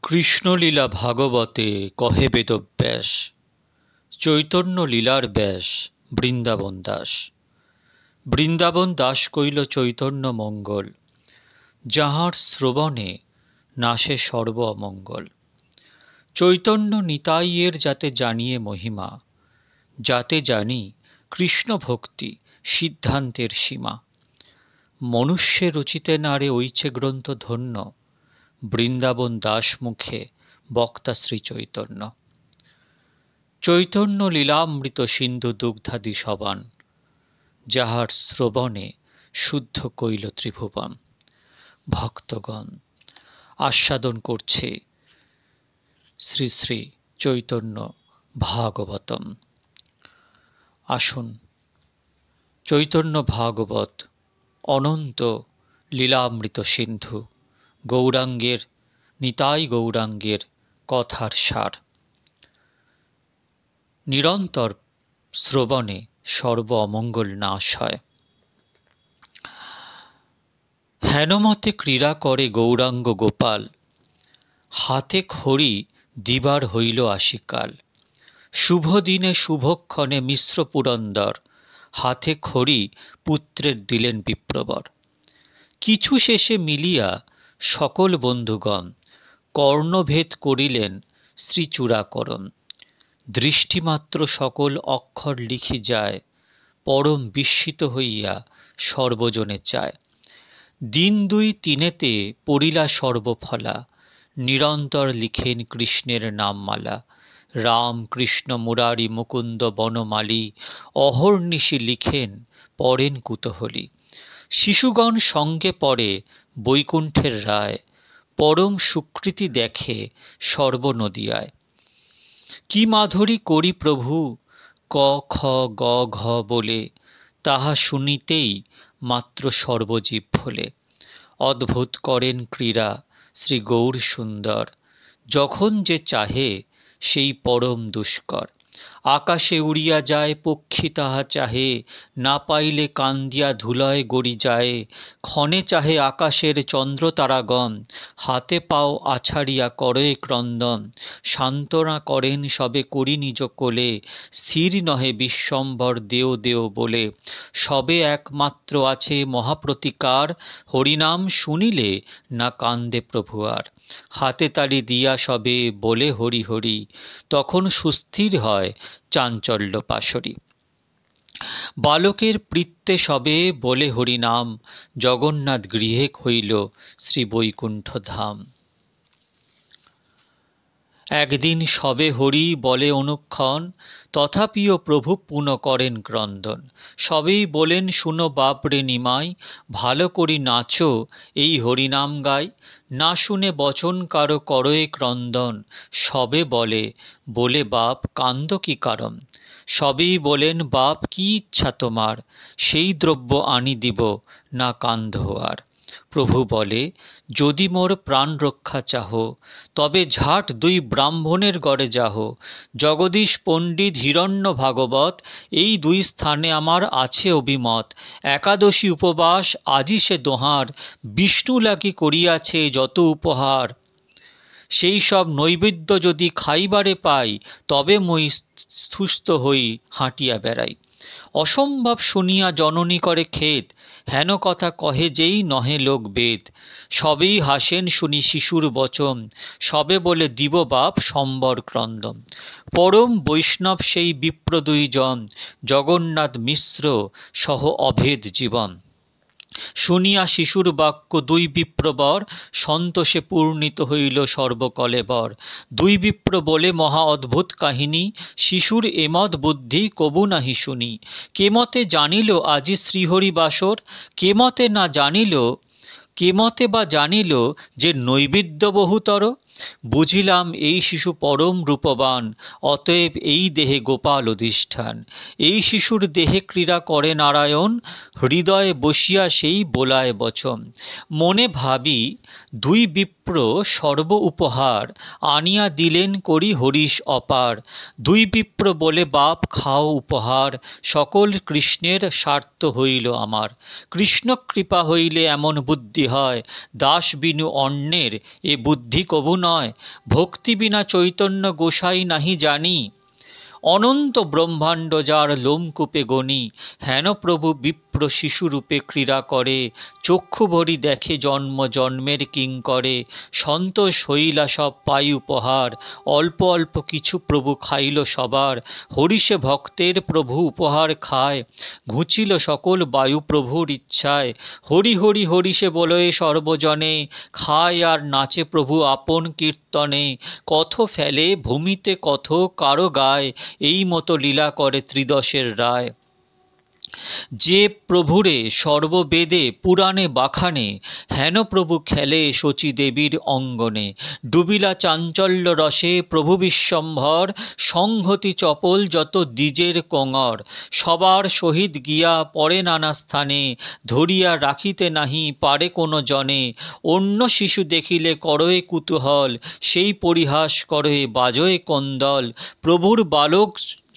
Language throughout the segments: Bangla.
কৃষ্ণলীলা ভাগবতে কহে বেদব্যাস, চৈতন্য লীলার ব্যাস বৃন্দাবন দাস। বৃন্দাবন দাস কইল চৈতন্য মঙ্গল, যাহার শ্রবণে নাশে সর্ব অমঙ্গল। চৈতন্য নিতাইয়ের যাতে জানিয়ে মহিমা, যাতে জানি কৃষ্ণ ভক্তি সিদ্ধান্তের সীমা। মনুষ্যে রচিতে নারে ঐছে গ্রন্থ ধন্য, বৃন্দাবন দাস মুখে বক্তা শ্রী চৈতন্য। চৈতন্য লীলামৃত সিন্ধু দুগ্ধাদি সবান, যাহার শ্রবণে শুদ্ধ কইল ত্রিভুবন। ভক্তগণ আস্বাদন করছে শ্রী শ্রী চৈতন্য ভাগবতম। আসুন চৈতন্য ভাগবত অনন্ত লীলামৃত সিন্ধু, গৌরাঙ্গের নিতাই গৌরাঙ্গের কথার সার। নিরন্তর শ্রবণে সর্ব অমঙ্গল নাশ হয়। হেনমতে ক্রীড়া করে গৌরাঙ্গ গোপাল, হাতে খড়ি দিবার হইল আশিকাল। শুভ দিনে শুভক্ষণে মিশ্র পুরন্দর, হাতে খড়ি পুত্রের দিলেন বিপ্রবর। কিছু শেষে মিলিয়া সকল বন্ধুগণ, কর্ণভেদ করিলেন শ্রীচূড়াকরণ। দৃষ্টিমাত্র সকল অক্ষর লিখি যায়, পরম বিস্মিত হইয়া সর্বজনে চায়। দিন দুই তিনেতে পড়িলা সর্বফলা, নিরন্তর লিখেন কৃষ্ণের নামমালা। রাম কৃষ্ণ মুরারি মুকুন্দ বনমালী, অহর্নিশি লিখেন পড়েন কুতূহলী। শিশুগণ সঙ্গে পড়ে বৈকুণ্ঠের রায়, পরম সুকৃতি দেখে সর্বনদিয়ায়। কি মাধুরী করি প্রভু ক খ গ ঘ বলে, তাহা শুনিতেই মাত্র সর্বজীব ভোলে। অদ্ভুত করেন ক্রীড়া শ্রী গৌর সুন্দর, যখন যে চাহে সেই পরম দুষ্কর। আকাশে উড়িয়া যায় পক্ষী তাহা চাহে, না পাইলে কান্দিয়া ধুলয় গড়ি যায়। ক্ষণে চাহে আকাশের চন্দ্র তারাগণ, হাতে পাও আছাড়িয়া করে ক্রন্দন। সান্ত্বনা করেন সবে করি নিজ কোলে, স্থির নহে বিশ্বম্ভর দেও দেও বলে। সবে একমাত্র আছে মহাপ্রতিকার, হরিনাম শুনিলে না কান্দে প্রভু আর। হাতে তালি দিয়া সবে বলে হরি হরি, তখন সুস্থির হয় চাঞ্চল্য পাশরি। বালকের প্রীত্যে সবে বলে হরিনাম, জগন্নাথ গৃহে হইল শ্রী বৈকুণ্ঠ ধাম। একদিন সবে হরি বলে অনুক্ষণ, তথাপিও প্রভু পুন করেন ক্রন্দন। সবেই বলেন শুনো বাপরে নিমাই, ভালো করি নাচো এই হরিনাম গাই। না শুনে বচন কারো করয়ে ক্রন্দন, সবে বলে বলে বাপ কান্দ কি কারণ। সবেই বলেন বাপ কি ইচ্ছা তোমার, সেই দ্রব্য আনি দিব না কান্ধ আর। প্রভু বলে যদি মোর প্রাণ রক্ষা চাহ, তবে ঝাট দুই ব্রাহ্মণের গড়ে যাহ। জগদীশ পণ্ডিত হিরণ্য ভাগবত, এই দুই স্থানে আমার আছে অভিমত। একাদশী উপবাস আজি সে দোহার, বিষ্ণু লাগি করিয়াছে যত উপহার। সেই সব নৈবেদ্য যদি খাইবারে পাই, তবে মই সুস্থ হই হাঁটিয়া বেড়াই। অসম্ভব শুনিয়া জননী করে খেদ, হেন কথা কহে যেই নহে লোক বেদ। সবেই হাসেন শুনি শিশুর বচন, সবে বলে দিব বাপ সম্বর ক্রন্দন। পরম বৈষ্ণব সেই বিপ্র দুইজন, জগন্নাথ মিশ্র সহ অভেদ জীবন। শুনিয়া শিশুর বাক্য দুই বিপ্রবর, সন্তোষে পূর্ণিত হইল সর্বকলেবর। দুই বিপ্র বলে মহা অদ্ভুত কাহিনী, শিশুর এমদ বুদ্ধি কবু নাহি শুনি। কেমতে জানিল আজি শ্রীহরি বাসর, কেমতে না জানিল কেমতে বা জানিল যে নৈবেদ্য বহুতর। বুঝিলাম এই শিশু পরম রূপবান, অতএব এই দেহে গোপাল অধিষ্ঠান। এই শিশুর দেহে ক্রীড়া করে নারায়ণ, হৃদয়ে বসিয়া সেই বোলায় বচন। মনে ভাবি দুই বিপ্র বিপ্র সর্ব উপহার, আনিয়া দিলেন করি হরিশ অপার। দুই বিপ্র বলে বাপ খাও উপহার, সকল কৃষ্ণের স্বার্থ হইল আমার। কৃষ্ণ কৃপা হইলে এমন বুদ্ধি হয়, দাস বিনু অন্যের এ বুদ্ধি কবু নয়। ভক্তি বিনা চৈতন্য গোসাই নাহি জানি, অনন্ত ব্রহ্মাণ্ড যার লোমকূপে গণি। হেন প্রভু বিপ্র শিশুরূপে ক্রীড়া করে, চক্ষু ভরি দেখে জন্ম জন্মের কিঙ্করে। সন্তোষ হইলা সব পাই উপহার, অল্প অল্প কিছু প্রভু খাইল সবার। হরিষে ভক্তের প্রভু উপহার খায়, ঘুচিল সকল বায়ু প্রভুর ইচ্ছায়। হরি হরি হরিষে বলয়ে সর্বজনে, খায় আর নাচে প্রভু আপন কীর্তনে। কথ ফেলে ভূমিতে কথ কারো গায়, এই মতো লীলা করে ত্রিদশের রায়। যে প্রভুরে সর্ববেদে পুরাণে বাখানে, হেন প্রভু খেলে শচী দেবীর অঙ্গনে। ডুবিলা চাঞ্চল্য রসে প্রভু বিশ্বম্ভর, সংহতি চপল যত দ্বিজের কোঙর। সবার সহিত গিয়া পড়ে নানা স্থানে, ধরিয়া রাখিতে নাহি পারে কোনো জনে। অন্য শিশু দেখিলে করয়ে কুতূহল, সেই পরিহাস করয়ে বাজয়ে কন্দল। প্রভুর বালক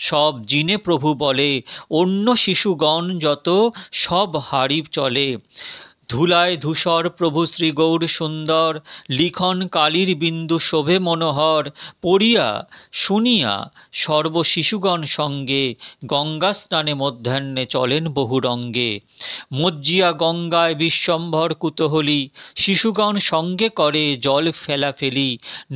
সব জিনে প্রভু বলে, অন্য শিশুগণ যত সব হারি চলে। ধুলায় ধূসর প্রভু শ্রী গৌর সুন্দর, লিখন কালীর বিন্দু শোভে মনোহর। পড়িয়া শুনিয়া সর্ব শিশুগণ সঙ্গে, গঙ্গা স্নানে মধ্যাহ্নে চলেন বহু রঙ্গে। মজ্জিয়া গঙ্গায় বিশ্বম্ভর কুতূহলী, শিশুগণ সঙ্গে করে জল ফেলাফেলি।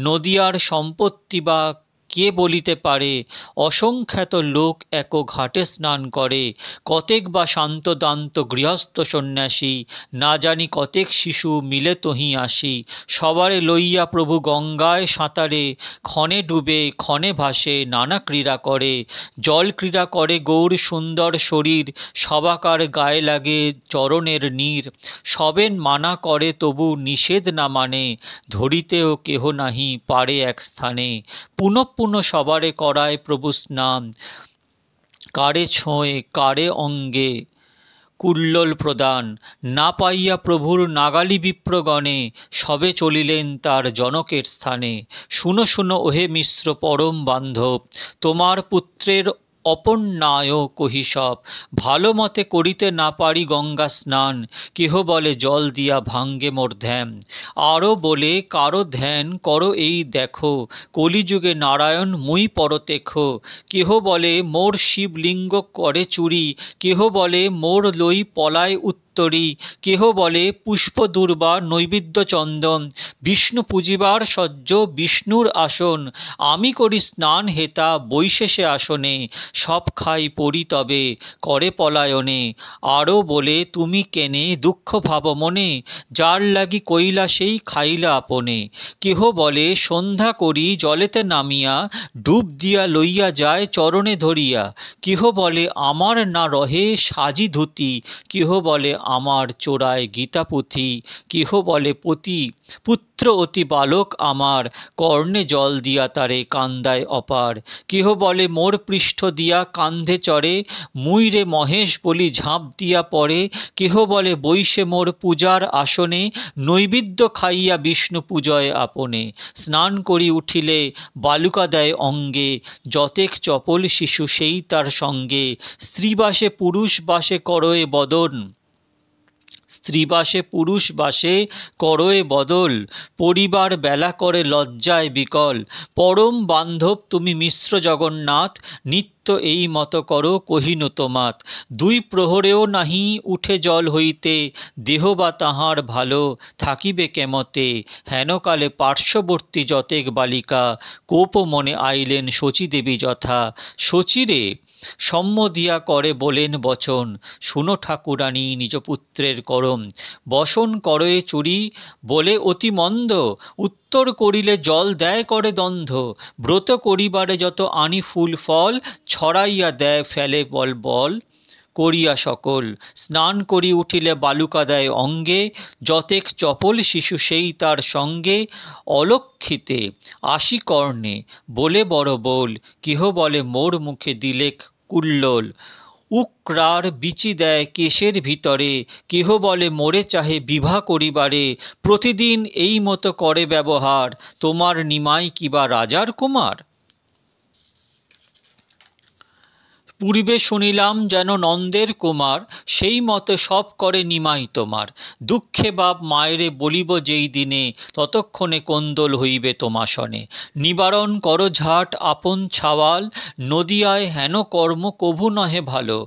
নদীয়ার সম্পত্তি বা কে বলিতে পারে, অসংখ্যাত লোক এক ঘাটে স্নান করে। কতেক বা শান্ত দান্ত গৃহস্থ সন্ন্যাসী, না জানি কতেক শিশু মিলে তহি আসি। সবারে লইয়া প্রভু গঙ্গায় সাঁতারে, ক্ষণে ডুবে ক্ষণে ভাসে নানা ক্রীড়া করে। জল ক্রীড়া করে গৌর সুন্দর শরীর, সবাকার গায়ে লাগে চরণের নীর। সবেন মানা করে তবু নিষেধ না মানে, ধরিতেও কেহ নাহি পারে এক স্থানে। পুনঃ পুনঃ সবারে করায় প্রভু স্নান, কারে ছোঁয়ে কারে অঙ্গে কুল্লোল প্রদান। না পাইয়া প্রভুর নাগালি বিপ্রগণে, সবে চলিলেন তার জনকের স্থানে। শুনো শুনো ওহে মিশ্র পরম বান্ধব, তোমার পুত্রের অপন্যায় কহি সব। ভালো মতে করিতে না পারি গঙ্গা স্নান, কেহ বলে জল দিয়া ভাঙ্গে মোর ধ্যান। আরও বলে কারো ধ্যান করো এই দেখো, কলিযুগে নারায়ণ মুই পরতেখ। কেহ বলে মোর শিবলিঙ্গ করে চুরি, কেহ বলে মোর লই পলায় উত্তরী। কেহ বলে পুষ্প দুর্বা নৈবেদ্য চন্দন, বিষ্ণু পূজিবার সজ্জ বিষ্ণুর আসন। আমি করি স্নান হেতা বৈশেষে আসনে, সব খাই পড়ি তবে করে পলায়নে। আরও বলে তুমি কেনে দুঃখ ভাব মনে, যার লাগি কইলা সেই খাইলা আপনে। কেহ বলে সন্ধ্যা করি জলেতে নামিয়া, ডুব দিয়া লইয়া যায় চরণে ধরিয়া। কেহ বলে আমার না রহে সাজি ধুতি, কেহ বলে আমার চোরায় গীতা পুঁথি। কেহ বলে পুত্র অতি বালক আমার, কর্ণে জল দিয়া তারে কান্দায় অপার। কেহ বলে মোর পৃষ্ঠ দিয়া কান্ধে চড়ে, মুই রে মহেশ বলি ঝাঁপ দিয়া পড়ে। কেহ বলে বৈশে মোর পূজার আসনে, নৈবেদ্য খাইয়া বিষ্ণু পূজয় আপনে। স্নান করি উঠিলে বালুকা দেয় অঙ্গে, যতেক চপল শিশু সেই তার সঙ্গে। স্ত্রীবাসে পুরুষ বাসে করয়ে বদন, স্ত্রীবাসে পুরুষ বাসে করয়ে বদল। পরিবার বেলা করে লজ্জায় বিকল, পরম বান্ধব তুমি মিশ্র জগন্নাথ। নিত্য এই মত করো কহিনু তোমাত। দুই প্রহরেও নাহি উঠে জল হইতে, দেহ বা তাহার ভালো থাকিবে কেমতে। হেনকালে পার্শ্ববর্তী যতেক বালিকা, কোপ মনে আইলেন শচীদেবী যথা। শচীরে সম্মদিয়া করে বলেন বচন, শুনো ঠাকুরানী নিজ পুত্রের করম। বসন করয়ে চুরি বলে অতি মন্দ, উত্তর করিলে জল দেয় করে দন্ধ। ব্রত করিবারে যত আনি ফুল ফল, ছড়াইয়া দেয় ফেলে বল বল করিয়া সকল। স্নান করি উঠিলে বালুকা দেয় অঙ্গে, যতেক চপল শিশু সেই তার সঙ্গে। অলক্ষিতে আসি কর্ণে বলে বড় বোল, কেহ বলে মোর মুখে দিলেক কুল্লোল। উকরার বিচি দেয় কেশের ভিতরে, কেহ বলে মোরে চাহে বিভা করিবারে, প্রতিদিন এই মতো করে ব্যবহার, তোমার নিমাই কিবা রাজার কুমার। পূর্বে শুনিলাম যেন নন্দের কুমার, সেই মতে সব করে নিমাই তোমার। দুঃখে বাপ মায়েরে বলিব যেই দিনে, ততক্ষণে কোন্দল হইবে তোমাসনে। নিবারণ কর ঝাট আপন ছাওয়াল, নদিয়ায় হেন কর্ম কভু নহে ভালো।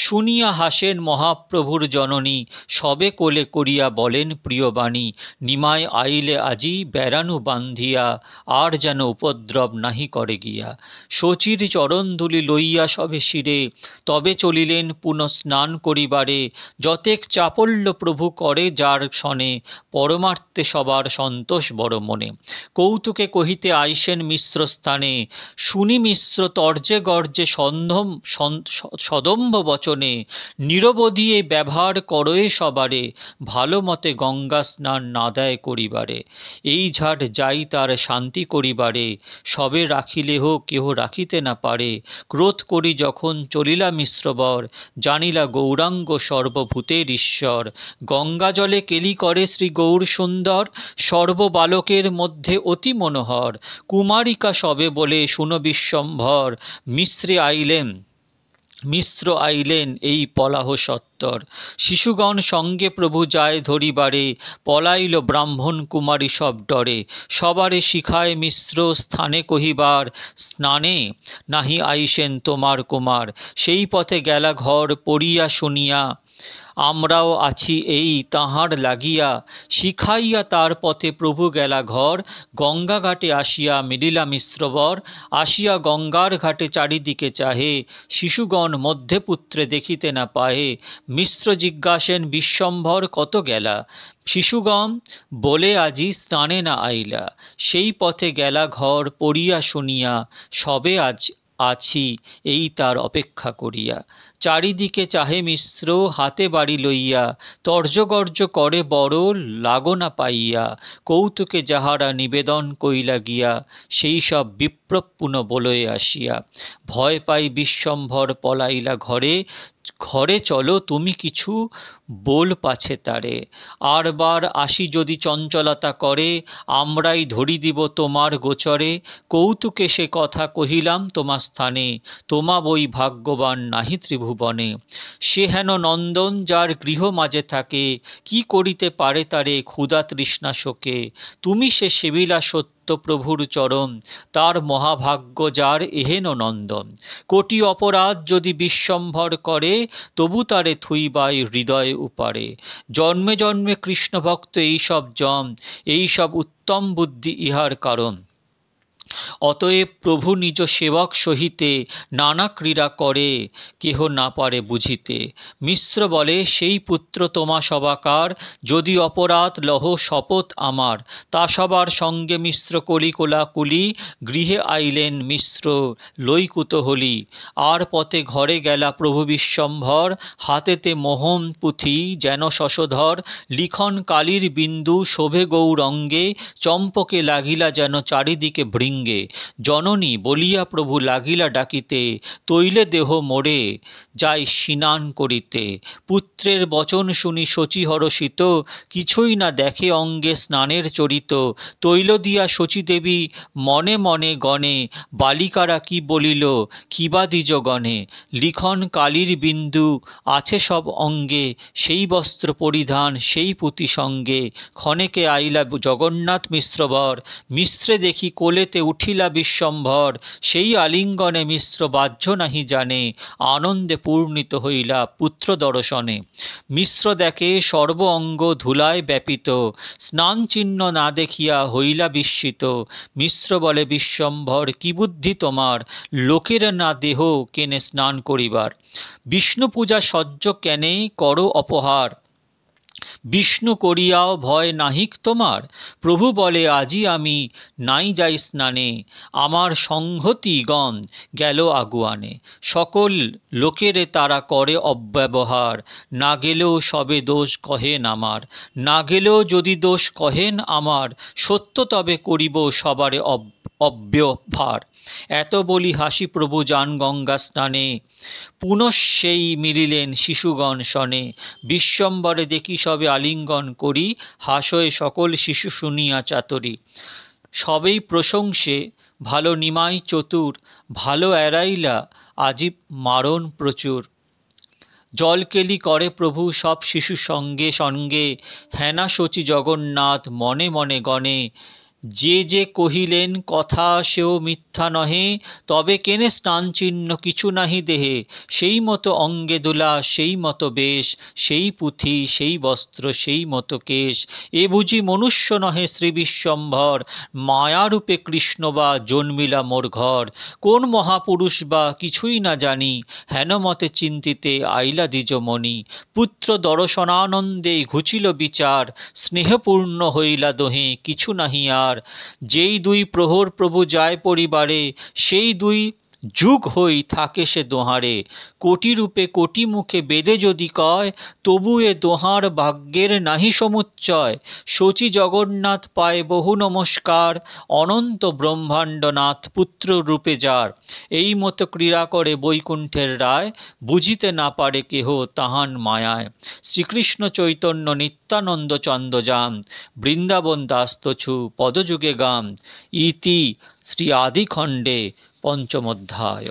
শুনিয়া হাসেন মহাপ্রভুর জননী, সবে কোলে করিয়া বলেন প্রিয়বাণী। নিমাই আইলে আজি বেড়ানু বান্ধিয়া, আর যেন উপদ্রব নাহি করে গিয়া। শচীর চরণধুলি লইয়া সবে শিরে, তবে চলিলেন পুনঃ স্নান করিবারে। যতেক চাপল্য প্রভু করে যার সনে, পরমার্থে সবার সন্তোষ বড় মনে। কৌতুকে কহিতে আইসেন মিশ্র স্থানে, শুনি মিশ্র তর্জে গর্জে সদম্ভ বচনে। নিরবধিয়ে ব্যবহার করয়ে সবারে, ভালো মতে গঙ্গা স্নান না দেয় করিবারে। এই ঝাট যাই তার শান্তি করিবারে, সবে রাখিলেহ কেহ রাখিতে না পারে। ক্রোধ করি যখন চলিলা মিশ্রবর, জানিলা গৌরাঙ্গ সর্বভূতের ঈশ্বর। গঙ্গা জলে কেলি করে শ্রী গৌর সুন্দর, সর্ববালকের মধ্যে অতি মনোহর। কুমারিকা সবে বলে শুনো বিশ্বম্ভর, মিশ্র আইলেন এই পলাহ সত্তর। শিশুগণ সঙ্গে প্রভু যায় ধরিবারে, পলাইল ব্রাহ্মণ কুমারী সব ডরে। সবারে শিখায় মিশ্র স্থানে কহিবার, স্নানে নাহি আইসেন তোমার কুমার। সেই পথে গেলা ঘর পড়িয়া শুনিয়া, আমরাও আছি এই তাহার লাগিয়া। শিখাইয়া তার পথে প্রভু গেলা ঘর, গঙ্গা ঘাটে আসিয়া মিলিলা মিশ্রবর। আসিয়া গঙ্গার ঘাটে চারিদিকে চাহে, শিশুগণ মধ্যে পুত্রে দেখিতে না পাহে। মিশ্র জিজ্ঞাসেন বিশ্বম্ভর কত গেলা, শিশুগণ বলে আজি স্নানে না আইলা। সেই পথে গেলা ঘর পড়িয়া শুনিয়া, সবে আজ আছি এই তার অপেক্ষা করিয়া। চারিদিকে চাহে মিশ্র হাতে বাড়ি লইয়া, তর্জগর্জ করে বড় লাগনা পাইয়া। কৌতুকে যাহারা নিবেদন কইলা গিয়া, সেই সব বিপ্রপুন বলয়ে আসিয়া। ভয় পাই বিশ্বম্ভর পলাইলা ঘরে, ঘরে চলো তুমি কিছু বল পাছে তারে। আরবার আসি যদি চঞ্চলতা করে, আমরাই ধরি দিব তোমার গোচরে। কৌতুকে সে কথা কহিলাম তোমার স্থানে, তোমা বই ভাগ্যবান নাহি ত্রিভুবনে। সে হেন নন্দন যার গৃহ মাঝে থাকে, কি করিতে পারে তারে ক্ষুধা তৃষ্ণা শোকে। তুমি সে সেবিলা সত্য প্রভুর চরণ, তার মহাভাগ্য যার এহেন নন্দন। কোটি অপরাধ যদি বিশ্বম্ভর করে, তবু তারে থুইবাই হৃদয় উপারে। জন্মে জন্মে কৃষ্ণ ভক্ত এইসব জম, এইসব উত্তম বুদ্ধি ইহার কারণ। অতএব প্রভু নিজ সেবক সহিতে, নানা ক্রীড়া করে কেহ না পারে বুঝিতে। মিশ্র বলে সেই পুত্র তোমা সবাকার, যদি অপরাধ লহ শপথ আমার। তা সবার সঙ্গে মিশ্র কলি কোলাকুলি, গৃহে আইলেন মিশ্র লই কুতূহলী। আর পথে ঘরে গেলা প্রভু বিশ্বম্ভর, হাতেতে মোহন পুঁথি যেন শশধর। লিখন কালির বিন্দু শোভে গৌরঙ্গে, চম্পকে লাগিলা যেন চারিদিকে ভৃঙ্গে। জননী বলিয়া প্রভু লাগিলা ডাকিতে, তৈলে দেহ মোড়ে যাই স্নান করিতে। পুত্রের বচন শুনি শচী হরষিত, কিছুই না দেখে অঙ্গে স্নানের চরিত। তৈল দিয়া শচী দেবী মনে মনে গণে, বালিকারা কি বলিল কিবা দ্বিজ গণে। লিখন কালির বিন্দু আছে সব অঙ্গে, সেই বস্ত্র পরিধান সেই পুঁতি সঙ্গে। ক্ষণেকে আইলা জগন্নাথ মিশ্রবর, মিশ্রে দেখি কোলেতে উঠিলা বিশ্বম্ভর। সেই আলিঙ্গনে মিশ্র বাহ্য নাহি জানে, আনন্দে পূর্ণিত হইলা পুত্র দর্শনে। মিশ্র দেখে সর্ব অঙ্গ ধুলায় ব্যাপিত, স্নান চিহ্ন না দেখিয়া হইলা বিস্মিত। মিশ্র বলে বিশ্বম্ভর কি বুদ্ধি তোমার, লোকের না দেহ কেনে স্নান করিবার। বিষ্ণু পূজা সহ্য কেনে করো অপহার, বিষ্ণু করিয়াও ভয় নাহিক তোমার। প্রভু বলে আজি আমি নাই যাই স্নানে, আমার সংহতিগণ গেল আগুয়ানে। সকল লোকেরে তারা করে অব্যবহার, না গেলেও সবে দোষ কহেন আমার। না গেলেও যদি দোষ কহেন আমার, সত্য তবে করিব সবারে অব্যভার। এত বলি হাসি প্রভু যান গঙ্গা স্নানে, পুনঃ সেই মিলিলেন শিশুগণ শনে। বিশ্বম্বরে দেখি সবে আলিঙ্গন করি, হাসয়ে সকল শিশু শুনিয়া চাতরি। সবেই প্রশংসে ভালো নিমাই চতুর, ভালো এড়াইলা আজীব মারণ প্রচুর। জলকেলি করে প্রভু সব শিশু সঙ্গে সঙ্গে, হেনা শচী জগন্নাথ মনে মনে গণে। যে যে কহিলেন কথা সেও মিথ্যা নহে, তবে কেনে স্নানচিহ্ন কিছু নাহি দেহে। সেই মতো অঙ্গে দোলা সেই মতো বেশ, সেই পুঁথি সেই বস্ত্র সেই মতো কেশ। এ বুঝি মনুষ্য নহে শ্রী বিশ্বম্ভর, মায়ারূপে কৃষ্ণ বা জন্মিলা মোর ঘর। কোন মহাপুরুষ বা কিছুই না জানি, হেন মতে চিন্তিতে আইলা দ্বিজমণি। পুত্র দর্শনানন্দে ঘুচিল বিচার, স্নেহপূর্ণ হইলা দোহে কিছু নাহি আর। যেই দুই প্রহর প্রভু যায় পরিবারে, সেই দুই যুগ হই থাকে সে দোহারে। কোটি রূপে কোটি মুখে বেদে যদি কয়, তবু এ দোহার ভাগ্যের নাহি সমুচ্চয়। শচী জগন্নাথ পায় বহু নমস্কার, অনন্ত ব্রহ্মাণ্ডনাথ পুত্র রূপে যার। এই মতো ক্রীড়া করে বৈকুণ্ঠের রায়, বুঝিতে না পারে কেহ তাহান মায়ায়। শ্রীকৃষ্ণ চৈতন্য নিত্যানন্দ চন্দ্রযাম, বৃন্দাবন দাস্তছু পদযুগে গাম। ইতি শ্রী আদিখণ্ডে পঞ্চমোধ্যায়।